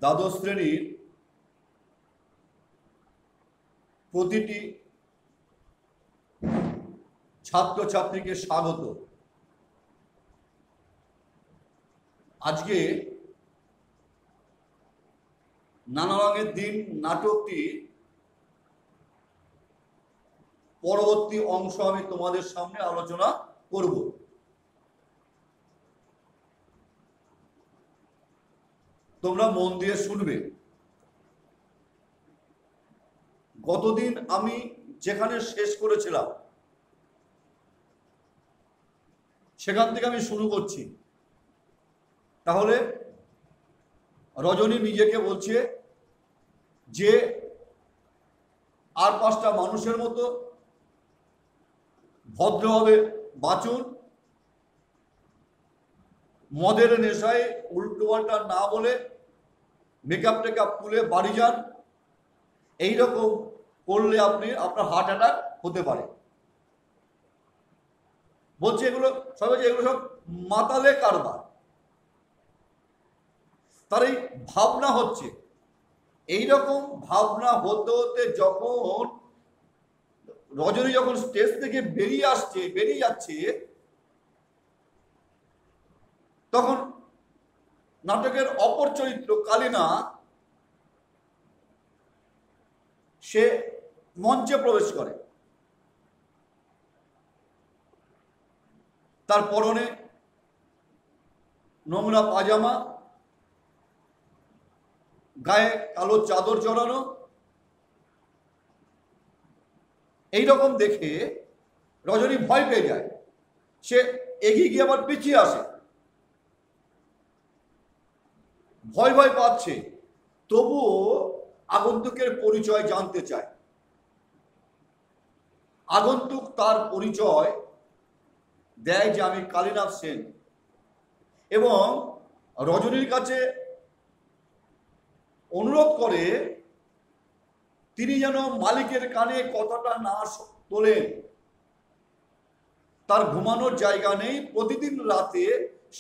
দ্বাদশ শ্রেণীর প্রতিটি ছাত্রছাত্রীকে স্বাগত। আজকে নানা রঙের দিন নাটকটি পরবর্তী অংশ আমি তোমাদের সামনে আলোচনা করব। তোমরা মন দিয়ে শুনবে। গতদিন আমি যেখানে শেষ করেছিলাম সেখান থেকে আমি শুরু করছি। তাহলে রজনী নিজেকে বলছে যে আর পাঁচটা মানুষের মতো ভদ্রভাবে বাঁচুন, মদের নেশায় উল্টোপাল্টা না বলে মেকআপ টেকআপ তুলে বাড়ি যান। এইরকম করলে আপনার হার্ট অ্যাটাক হতে পারে। বলছে এগুলো সব মাতালে কারবার। তার এই ভাবনা হচ্ছে, এইরকম ভাবনা হতে হতে যখন রজনী যখন স্টেজ থেকে বেরিয়ে যাচ্ছে, তখন নাটকের অপর চরিত্র কালিনা সে মঞ্চে প্রবেশ করে। তার পরনে নোংরা পাজামা, গায়ে কালো চাদর জড়ানো। এইরকম দেখে রজনী ভয় পেয়ে যায়। সে এগিয়ে গিয়ে আবার পিছিয়ে আসে, ভয় পাচ্ছে, তবুও আগন্তুকের পরিচয় জানতে চায়। আগন্তুক তার পরিচয় দেয় যে আমি কালীনাথ সেন, এবং রজনীর কাছে অনুরোধ করে তিনি যেন মালিকের কানে কথাটা না তোলেন। তার ঘুমানোর জায়গা নেই, প্রতিদিন রাতে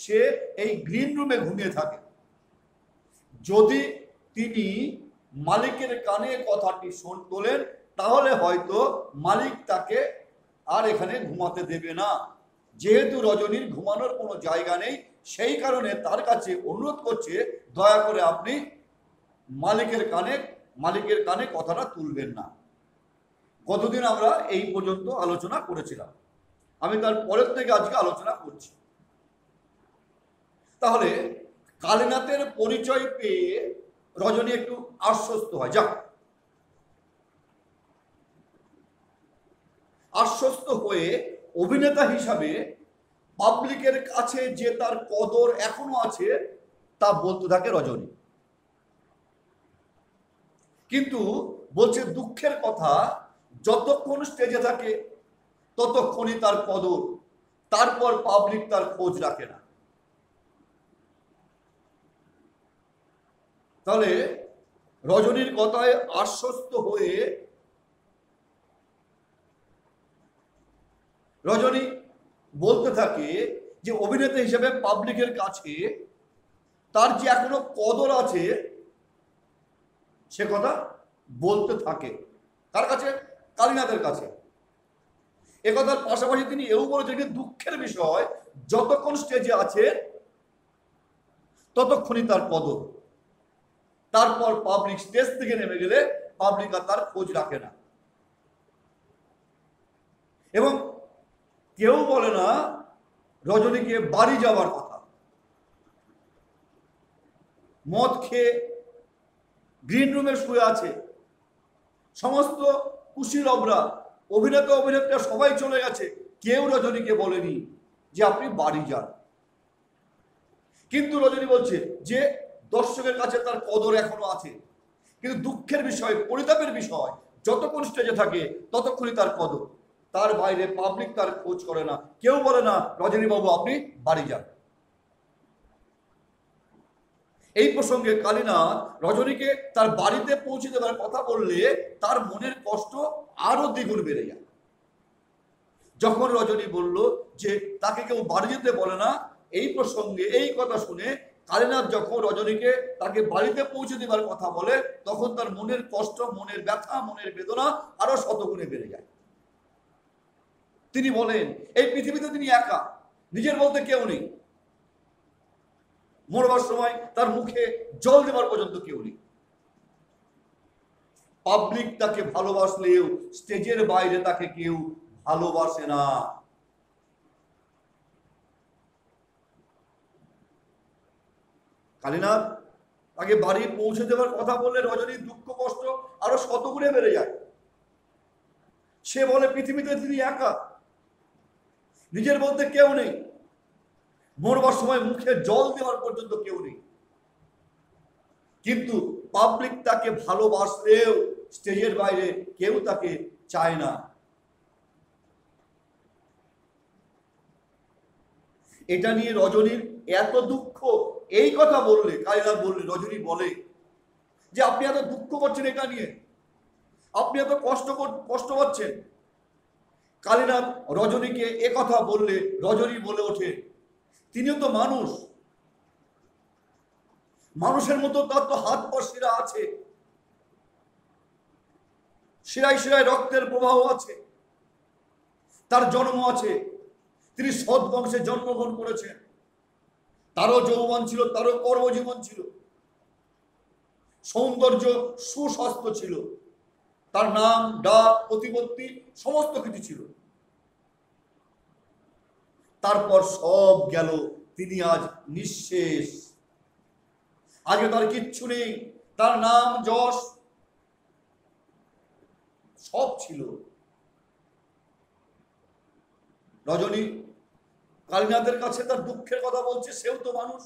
সে এই গ্রিন রুমে ঘুমিয়ে থাকে। যদি তিনি মালিকের কানে কথাটি তোলেন, তাহলে হয়তো মালিক তাকে আর এখানে ঘুমাতে দেবে না। যেহেতু রজনীর ঘুমানোর কোনো জায়গা নেই, সেই কারণে তার কাছে অনুরোধ করছে, দয়া করে আপনি মালিকের কানে কথাটা তুলবেন না। গতদিন আমরা এই পর্যন্ত আলোচনা করেছিলাম, আমি তার পরের থেকে আজকে আলোচনা করছি। তাহলে কালীনাথের পরিচয় পেয়ে রজনী একটু আশ্বস্ত হয়। যাক, আশ্বস্ত হয়ে অভিনেতা হিসাবে পাবলিকের কাছে যে তার কদর এখনো আছে তা বলতে থাকে রজনী। কিন্তু বলছে দুঃখের কথা, যতক্ষণ স্টেজে থাকে ততক্ষণই তার কদর, তারপর পাবলিক তার খোঁজ রাখে না। তাহলে রজনীর কথায় আশ্বস্ত হয়ে রজনী বলতে থাকে যে অভিনেতা হিসেবে পাবলিকের কাছে তার যে এখনো কদর আছে সে কথা বলতে থাকে। কার কাছে? কালীনাথের কাছে। একথার পাশাপাশি তিনি এও বলেছেন যে দুঃখের বিষয়, যতক্ষণ স্টেজে আছে ততক্ষণই তার কদর, তারপর পাবলিক স্টেজ থেকে নেমে গেলে পাবলিক আর তার খোঁজ রাখে না। এবং কেউ বলে না রজনীকে বাড়ি যাওয়ার কথা। মদ খেয়ে গ্রিন রুমে শুয়ে আছে, সমস্ত কুশীলবরা, অভিনেতা সবাই চলে গেছে, কেউ রজনীকে বলেনি যে আপনি বাড়ি যান। কিন্তু রজনী বলছে যে দর্শকের কাছে তার কদর এখনো আছে। কিন্তু দুঃখের বিষয়, পরিতাপের বিষয়, যতক্ষণ স্টেজে থাকে ততক্ষণই তার কদর, তার বাইরে পাবলিক তার খোঁজ করে না। কেউ বলে না রজনী বাবু আপনি বাড়ি যান। এই প্রসঙ্গে কালীনাথ রজনীকে তার বাড়িতে পৌঁছে দেওয়ার কথা বললে তার মনের কষ্ট আরো দ্বিগুণ বেড়ে যায়। যখন রজনী বলল যে তাকে কেউ বাড়ি যেতে বলে না, এই প্রসঙ্গে এই কথা শুনে কালীনাথ যখন রজনীকে তাকে বাড়িতে পৌঁছে দেবার কথা বলে, তখন তার মনের কষ্ট, মনের ব্যথা, মনের বেদনা আরো শতগুণে বেড়ে যায়। তিনি বলেন এই পৃথিবীতে তিনি একা, নিজের বলতে কেউ নেই, মরবার সময় তার মুখে জল দেবার পর্যন্ত কেউ নেই। পাবলিক তাকে ভালোবাসলেও স্টেজের বাইরে তাকে কেউ ভালোবাসে না। কালীনাথ তাকে বাড়ি পৌঁছে দেওয়ার কথা বললে রজনীর দুঃখ কষ্ট আরো শতগুণে বেড়ে যায়। সে বলে পৃথিবীতে তিনি একা, নিজের বলতে কেউ নেই, মরবার সময় মুখে জল দেওয়ার পর্যন্ত কেউ নেই। কিন্তু পাবলিক তাকে ভালোবাসলেও স্টেজের বাইরে কেউ তাকে চায় না। এটা নিয়ে রজনীর এত দুঃখ, এই কথা বললে কালীনাথ বললে, রজনী বলে যে আপনি এত দুঃখ করছেন এটা নিয়ে, আপনি এত কষ্ট পাচ্ছেন। কালীনাথ রজনীকে এ কথা বললে রজনী বলে ওঠে তিনিও তো মানুষ, মানুষের মতো তার তো হাত পা শিরা আছে, শিরায় শিরায় রক্তের প্রবাহ আছে, তার জন্ম আছে, তিনি সৎ বংশে জন্মগ্রহণ করেছেন, তারও যৌবন ছিল, তারও কর্মজীবন ছিল, সৌন্দর্য সুস্বাস্থ্য ছিল, তার নাম ডাক প্রতিপত্তি সমস্ত কিছু ছিল। তারপর সব গেল, তিনি আজ নিঃশেষ, আগে তার কিচ্ছু নেই, তার নাম যশ সব ছিল। রজনী কালীনাথের কাছে তার দুঃখের কথা বলছে, সেও তো মানুষ,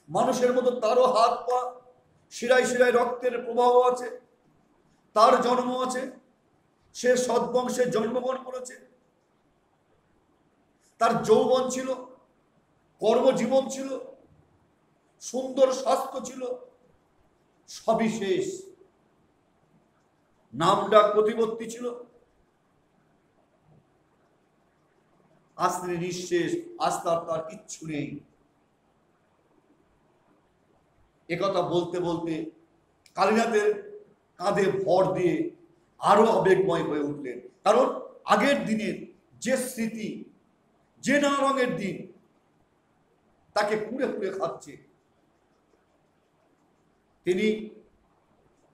মানুষের মতো তারও হাত পা শিরায় শিরায় রক্তের প্রবাহ আছে, তার জন্ম আছে, সে সৎবংশে জন্মগ্রহণ করেছে, তার যৌবন ছিল, কর্মজীবন ছিল, সুন্দর স্বাস্থ্য ছিল, সবই শেষ, নাম ডাক প্রতিপত্তি ছিল, আজ তিনি নিঃশেষ, আজ তার কিচ্ছু নেই। একথা বলতে বলতে কালীনাথের কাঁধে ভর দিয়ে আরো আবেগময় হয়ে উঠলেন। কারণ আগের দিনের যে স্মৃতি, যে না রঙের দিন তাকে কুড়ে কুড়ে খাচ্ছে। তিনি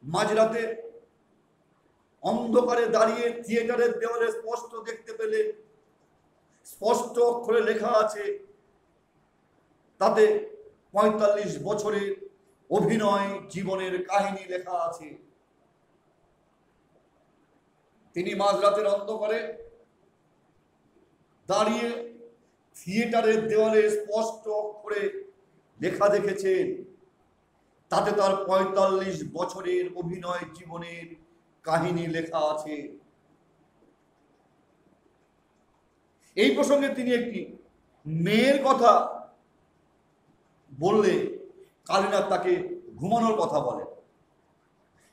মাঝরাতে অন্ধকারে দাঁড়িয়ে থিয়েটারের দেওয়ালে স্পষ্ট দেখতে পেলে, স্পষ্ট অক্ষরে লেখা আছে, তাতে ৪৫ বছরের অভিনয় জীবনের কাহিনী লেখা আছে। তিনি মাঝরাতের অন্ধকারে দাঁড়িয়ে থিয়েটারের দেওয়ালে স্পষ্ট অক্ষরে লেখা দেখেছেন, তাতে তার ৪৫ বছরের অভিনয় জীবনের কাহিনী লেখা আছে। এই প্রসঙ্গে তিনি একটি মেয়ের কথা বললে কালীনাথ তাকে ঘুমানোর কথা বলেন।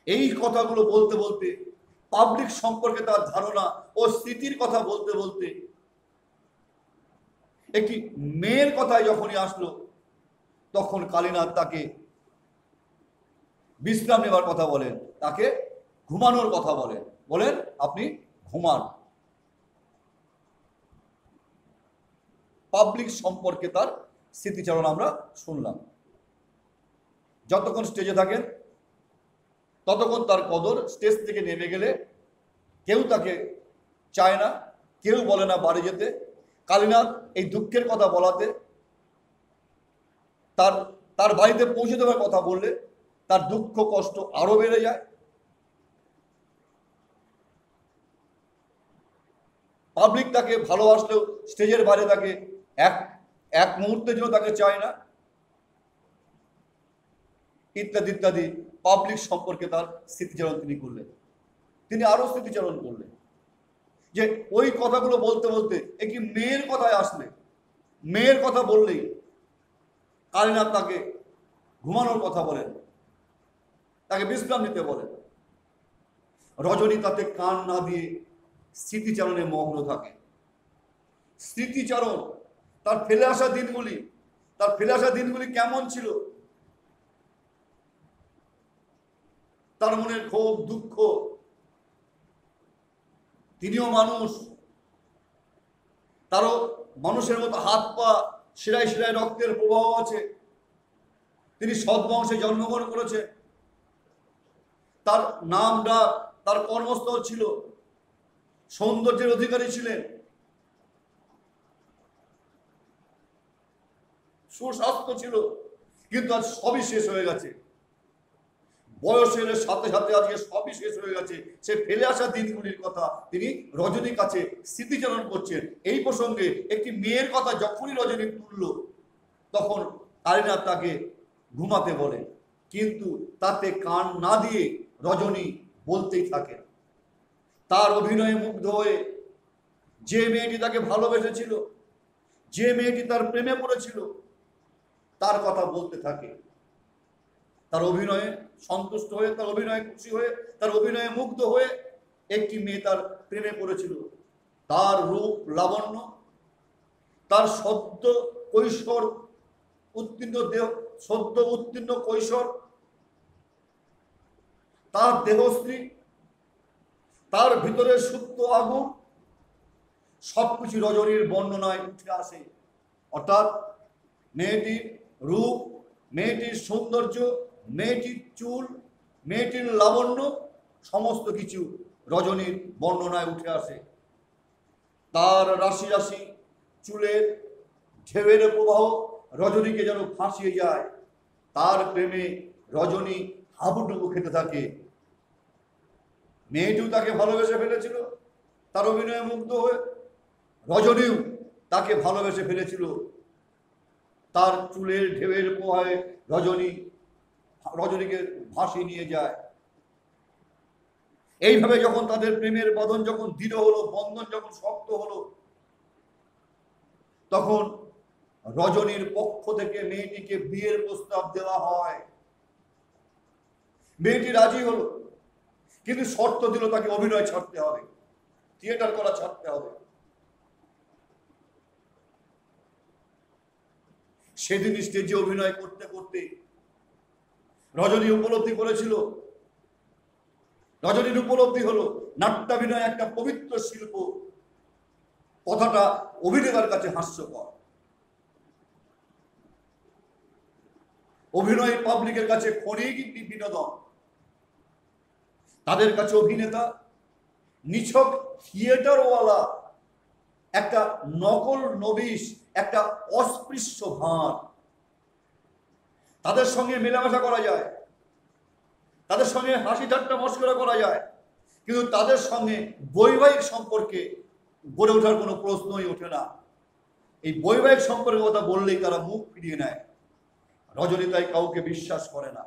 এই কথাগুলো বলতে বলতে, পাবলিক সম্পর্কে তার ধারণা ও স্মৃতির কথা বলতে বলতে একটি মেয়ের কথায় যখনই আসলো, তখন কালীনাথ তাকে বিশ্রাম নেবার কথা বলেন, তাকে ঘুমানোর কথা বলেন, বলেন আপনি ঘুমান। পাবলিক সম্পর্কে তার স্মৃতিচারণ আমরা শুনলাম। যতক্ষণ স্টেজে থাকেন ততক্ষণ তার কদর, স্টেজ থেকে নেমে গেলে কেউ তাকে চায় না, কেউ বলে না বাড়ি যেতে। কালীনাথ এই দুঃখের কথা বলাতে, তার বাড়িতে পৌঁছে দেওয়ার কথা বললে তার দুঃখ কষ্ট আরো বেড়ে যায়। পাবলিক তাকে ভালোবাসলেও স্টেজের বাইরে তাকে এক মুহূর্তের জন্য তাকে চায় না, ইত্যাদি ইত্যাদি। পাবলিক সম্পর্কে তার স্মৃতিচারণ তিনি করলেন। তিনি আরো স্মৃতিচারণ করলেন যে ওই কথাগুলো বলতে বলতে একটি মেয়ের কথায় আসলে, মেয়ের কথা বললেই কালীনাথ তাকে ঘুমানোর কথা বলেন, তাকে বিশ্রাম নিতে বলেন। রজনী তাতে কান না দিয়ে স্মৃতিচারণে মগ্ন থাকে। স্মৃতিচারণ, তার ফেলে আসা দিনগুলি, তার ফেলে আসা দিনগুলি কেমন ছিল, তার মনের ক্ষোভ দুঃখ, তিনিও মানুষ, তারও মানুষের মতো হাত পা শিরায় শিরায় রক্তের প্রবাহ আছে, তিনি সৎ বংশে জন্মগ্রহণ করেছে, তার নাম ডাক, তার কর্মস্থল ছিল, সৌন্দর্যের অধিকারী ছিলেন, সুস্বাস্থ্য ছিল, কিন্তু আজ সবই শেষ হয়ে গেছে। বয়সের সাথে সাথে আজকে সবই শেষ হয়ে গেছে। সে ফেলে আসা দিনগুলির কথা তিনি রজনীর কাছে স্মৃতিচারণ করছেন। এই প্রসঙ্গে একটি মেয়ের কথা যখনই রজনী তুলল, তখন কারিনা তাকে ঘুমাতে বলে, কিন্তু তাতে কান না দিয়ে রজনী বলতেই থাকে। তার অভিনয়ে মুগ্ধ হয়ে যে মেয়েটি তাকে ভালোবেসেছিল, যে মেয়েটি তার প্রেমে পড়েছিল, তার কথা বলতে থাকে। তার অভিনয়ে সন্তুষ্ট হয়ে, তার অভিনয়ে খুশি হয়ে, তার অভিনয়ে মুগ্ধ হয়ে একটি মেয়ে তার প্রেমে পড়েছিল। তার রূপ লাবণ্য, তার সদ্য কৈশোর উত্তীর্ণ দেহ, সদ্য উত্তীর্ণ কৈশোর, তার দেহশ্রী, তার ভিতরে সুপ্ত আগুন, সবকিছু রজনীর বর্ণনায় উঠে আসে। অর্থাৎ মেয়েটির রূপ, মেয়েটির সৌন্দর্য, মেয়েটির চুল, মেয়েটির লাবণ্য, সমস্ত কিছু রজনীর বর্ণনায় উঠে আসে। তার রাশি রাশি চুলের ঢেউয়ের প্রবাহ রজনীকে যেন ফাঁসিয়ে যায়। তার প্রেমে রজনী হাবুডুবু খেতে থাকে। মেয়েটিও তাকে ভালোবেসে ফেলেছিল, তার অভিনয়ে মুগ্ধ হয়ে। রজনীও তাকে ভালোবেসে ফেলেছিল। তার চুলের ঢেউয়ের প্রবাহে রজনীকে ভাসিয়ে নিয়ে যায়। এইভাবে যখন তাদের প্রেমের বন্ধন যখন দৃঢ় হলো, বন্ধন যখন শক্ত হলো, তখন রজনীর পক্ষ থেকে মেয়েটিকে বিয়ের প্রস্তাব দেওয়া হয়। মেয়েটি রাজি হলো, কিন্তু শর্ত দিল তাকে অভিনয় ছাড়তে হবে, থিয়েটার করা ছাড়তে হবে। সেদিন স্টেজে অভিনয় করতে করতে রজনী উপলব্ধি করেছিল, রজনীর উপলব্ধি হলো নাট্যাভিনয় একটা পবিত্র শিল্প। কথাটা অভিনেতার কাছে হাস্যকর, অভিনয় পাবলিকের কাছে ক্ষণিক বিনোদন, তাদের কাছে অভিনেতা নিছক থিয়েটারওয়ালা, একটা নকল নবিশ, একটা অস্পৃশ্য ভাঁড়। তাদের সঙ্গে মেলামেশা করা যায়, তাদের সঙ্গে হাসি ঠাট্টা মস্করা করা যায়, কিন্তু তাদের সঙ্গে বৈবাহিক সম্পর্কে গড়ে ওঠার কোনো প্রশ্নই ওঠে না। এই বৈবাহিক সম্পর্কের কথা বললেই তারা মুখ ফিরিয়ে নেয়। রজনী তাই কাউকে বিশ্বাস করে না।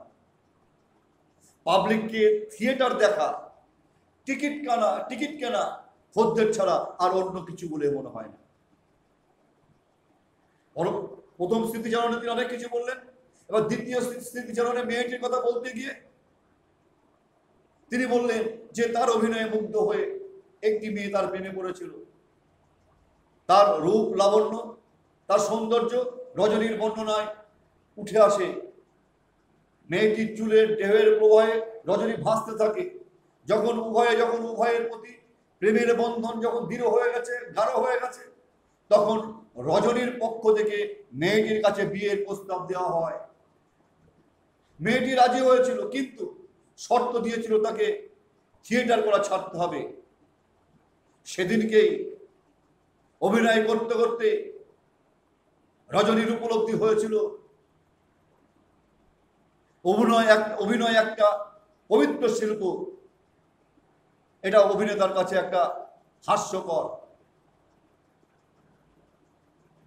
পাবলিককে থিয়েটার দেখা, টিকিট কেনা খদ্দের ছাড়া আর অন্য কিছু বলে মনে হয় না। প্রথম স্মৃতিচারণে তিনি অনেক কিছু বললেন, এবার দ্বিতীয় স্মৃতিচারণে মেয়েটির কথা বলতে গিয়ে তিনি বললেন যে তার অভিনয়ে মুগ্ধ হয়ে একটি মেয়ে তার প্রেমে পড়েছিল। তার রূপ লাবণ্য, তার সৌন্দর্য রজনীর বর্ণনায় উঠে আসে। মেয়েটির চুলের ঢেউয়ের প্রবাহে রজনী ভাসতে থাকে। যখন উভয়ের প্রতি প্রেমের বন্ধন যখন দৃঢ় হয়ে গেছে, গাঢ় হয়ে গেছে, তখন রজনীর পক্ষ থেকে মেয়েটির কাছে বিয়ের প্রস্তাব দেওয়া হয়। মেয়েটি রাজি হয়েছিল, কিন্তু শর্ত দিয়েছিল তাকে থিয়েটার করা ছাড়তে হবে। সেদিনকেই অভিনয় করতে করতে রজনীর উপলব্ধি হয়েছিল অভিনয় একটা পবিত্র শিল্প। এটা অভিনেতার কাছে একটা হাস্যকর,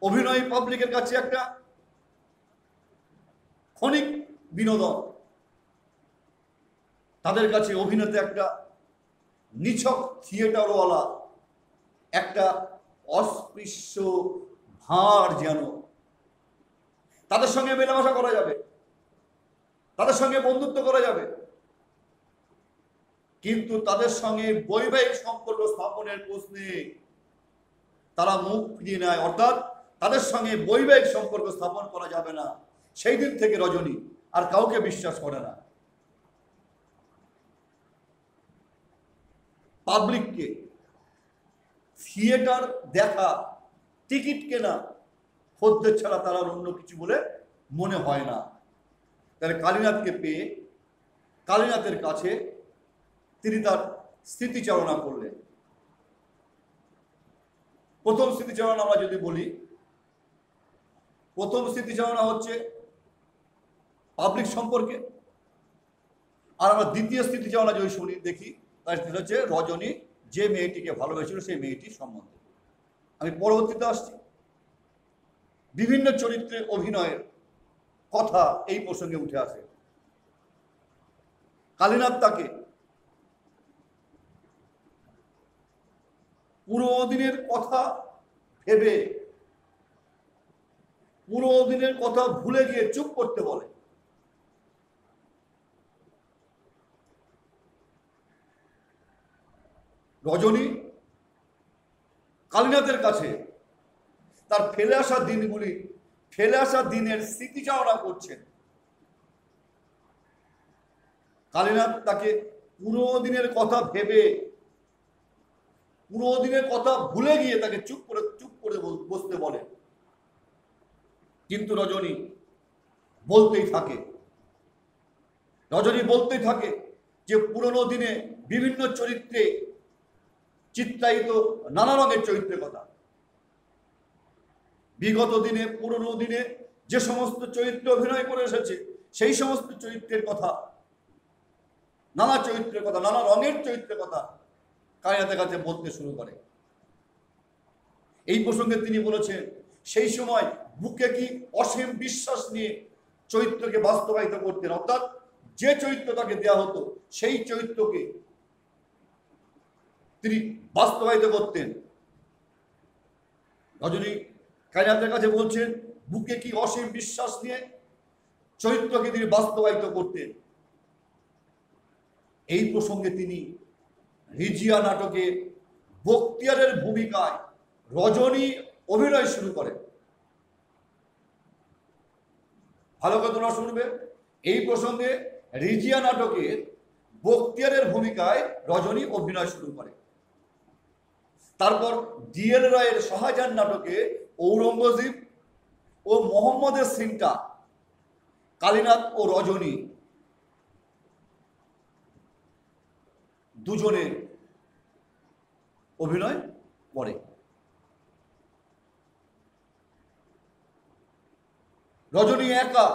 অভিনয় পাবলিকের কাছে একটা ক্ষণিক বিনোদন, তাদের কাছে অভিনেতা একটা নিছক থিয়েটারওয়ালা, একটা অস্পৃশ্য ভাঁড়। যেন তাদের সঙ্গে মেলামেশা করা যাবে, তাদের সঙ্গে বন্ধুত্ব করা যাবে, কিন্তু তাদের সঙ্গে বৈবাহিক সম্পর্ক স্থাপনের প্রশ্নে তারা মুখ ফিরিয়ে নেয়। অর্থাৎ তাদের সঙ্গে বৈবাহিক সম্পর্ক স্থাপন করা যাবে না, সেই দিন থেকে রজনী আর কাউকে বিশ্বাস করে না। পাবলিককে থিয়েটার দেখা, টিকিট কেনা, খদ্দের ছাড়া তারা অন্য কিছু বলে মনে হয় না। তাহলে কালীনাথকে পেয়ে কালীনাথের কাছে তিনি তার স্মৃতিচারণা করলেন। প্রথম স্মৃতিচারণা আমরা যদি বলি, প্রথম স্মৃতিচারণা হচ্ছে পাবলিক সম্পর্কে, আর আমরা দ্বিতীয় স্মৃতিচারণা যদি শুনি দেখি, তার হচ্ছে রজনী যে মেয়েটিকে ভালোবেসেছিল সেই মেয়েটির সম্বন্ধে। আমি পরবর্তীতে আসছি। বিভিন্ন চরিত্রে অভিনয়ের কথা এই প্রসঙ্গে উঠে আসে। কালীনাথ তাকে পুরো দিনের কথা ভেবে, পুরো দিনের কথা ভুলে গিয়ে চুপ করতে বলে। রজনী কালীনাথের কাছে তার ফেলে আসা দিনগুলি, ফেলে আসা দিনের স্মৃতিচারণা করছেন। কালীনাথ তাকে পুরো দিনের কথা ভেবে, পুরো দিনের কথা ভুলে গিয়ে তাকে চুপ করে বসতে বলে। কিন্তু রজনী বলতেই থাকে, রজনী বলতেই থাকে যে পুরনো দিনে বিভিন্ন চরিত্রে চিত্রায়িত নানা রঙের চরিত্রের কথা, বিগত দিনে পুরনো দিনে যে সমস্ত চরিত্রে অভিনয় করে এসেছে সেই সমস্ত চরিত্রের কথা, নানা চরিত্রের কথা, নানা রঙের চরিত্রের কথা কালীনাথের কাছে বলতে শুরু করে। এই প্রসঙ্গে তিনি বলেছেন, সেই সময় বুকে কি অসীম বিশ্বাস নিয়ে চরিত্রকে বাস্তবায়িত করতেন, অর্থাৎ যে চরিত্র তাকে দেওয়া হতো সেই চরিত্রকে তিনি বাস্তবায়িত করতেন। রজনী কালীনাথের কাছে বলছেন বুকে কি অসীম বিশ্বাস নিয়ে চরিত্রকে তিনি বাস্তবায়িত করতেন। এই প্রসঙ্গে তিনি রিজিয়া নাটকে বক্তিয়ারের ভূমিকায় রজনী অভিনয় শুরু করেন। ভালো করে তোমরা শুনবে, এই প্রসঙ্গে রিজিয়া নাটকের বক্তিয়ারের ভূমিকায় রজনী অভিনয় শুরু করে। তারপর ডিএল রায়ের শাহজাহান নাটকে ঔরঙ্গজেব ও মোহাম্মদের সিনটা কালীনাথ ও রজনী দুজনে অভিনয় করে। রজনী একা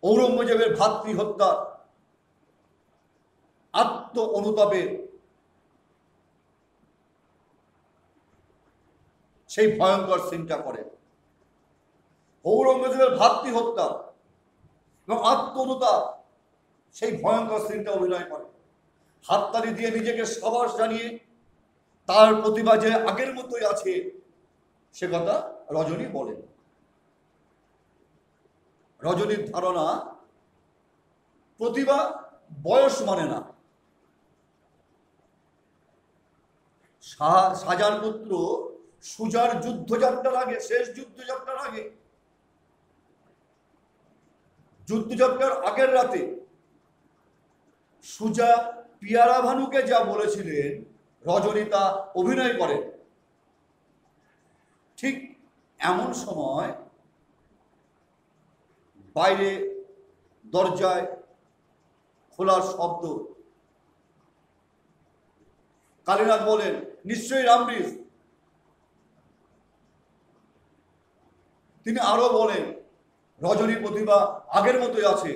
ঔরঙ্গজেবের ভাতৃ হত্যার আত্ম অনুতাপের সেই ভয়ঙ্কর সিনটা করে। ঔরঙ্গজেবের ভাতৃ হত্যা এবং আত্ম অনুতাপ সেই ভয়ঙ্কর সিনটা অভিনয় করে। হাততালি দিয়ে নিজেকে সাবাস জানিয়ে তার প্রতিভা যে আগের মতোই আছে সে কথা রজনী বলেন। রজনীর ধারণা প্রতিভা বয়স মানে না। শাহজাহান পুত্র সুজার যুদ্ধযাত্রার আগে, শেষ যুদ্ধযাত্রার আগে, যুদ্ধযাত্রার আগের রাতে সুজা পিয়ারা ভানুকে যা বলেছিলেন রজনী তা অভিনয় করেন। ঠিক এমন সময় বাইরে দরজায় খোলার শব্দ। কালীনাথ বলেন নিশ্চয়ই রামবৃষ। তিনি আরো বলেন রজনী প্রতিভা আগের মতোই আছে।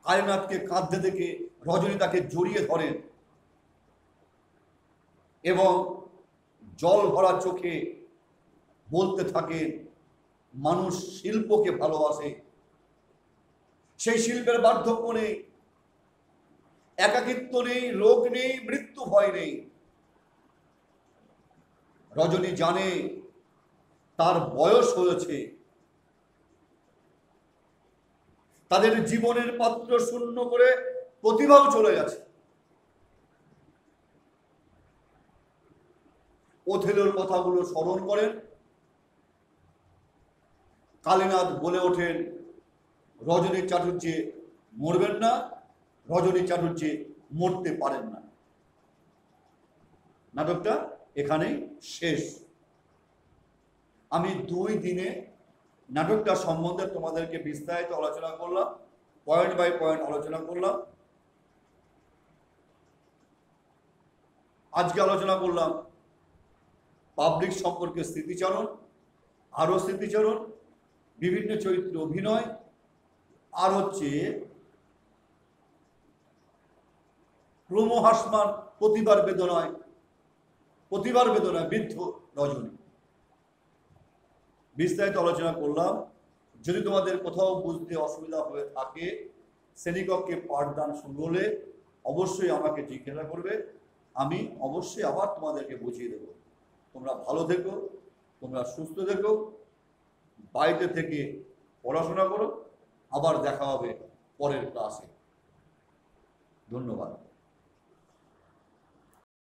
কালীনাথকে কাঁদতে দেখে রজনী তাকে জড়িয়ে ধরেন এবং জল ভরা চোখে বলতে থাকেন মানুষ শিল্পকে ভালোবাসে, সেই শিল্পের বার্ধক্য নেই, একাকিত্ব নেই, রোগ নেই, মৃত্যু ভয় নেই। রজনী জানে তার বয়স হয়েছে, তাদের জীবনের পাত্র শূন্য করে প্রতিভাও চলে গেছে। ওথেলোর কথাগুলো স্মরণ করেন। কালীনাথ বলে ওঠেন, রজনী চাটুর্যে মরবেন না, রজনী চাটুর্যে মরতে পারেন না। নাটকটা এখানেই শেষ। আমি 2 দিনে নাটকটা সম্বন্ধে তোমাদেরকে বিস্তারিত আলোচনা করলাম, পয়েন্ট বাই পয়েন্ট আলোচনা করলাম। আজকে আলোচনা করলাম পাবলিক সম্পর্কে স্মৃতিচারণ, আরো স্মৃতিচারণ, বিভিন্ন চরিত্রে অভিনয়, আর হচ্ছে ক্রমহাসমান প্রতিবার বেদনায় বৃদ্ধ রজনী। বিস্তারিত আলোচনা করলাম। যদি তোমাদের কোথাও বুঝতে অসুবিধা হয়ে থাকে, শ্রেণীকক্ষে পাঠদান শুরু হলে অবশ্যই আমাকে জিজ্ঞাসা করবে, আমি অবশ্যই আবার তোমাদেরকে বুঝিয়ে দেব। তোমরা ভালো থেকো, তোমরা সুস্থ থেকো, বাড়িতে থেকে পড়াশোনা করো। আবার দেখা হবে পরের ক্লাসে। ধন্যবাদ।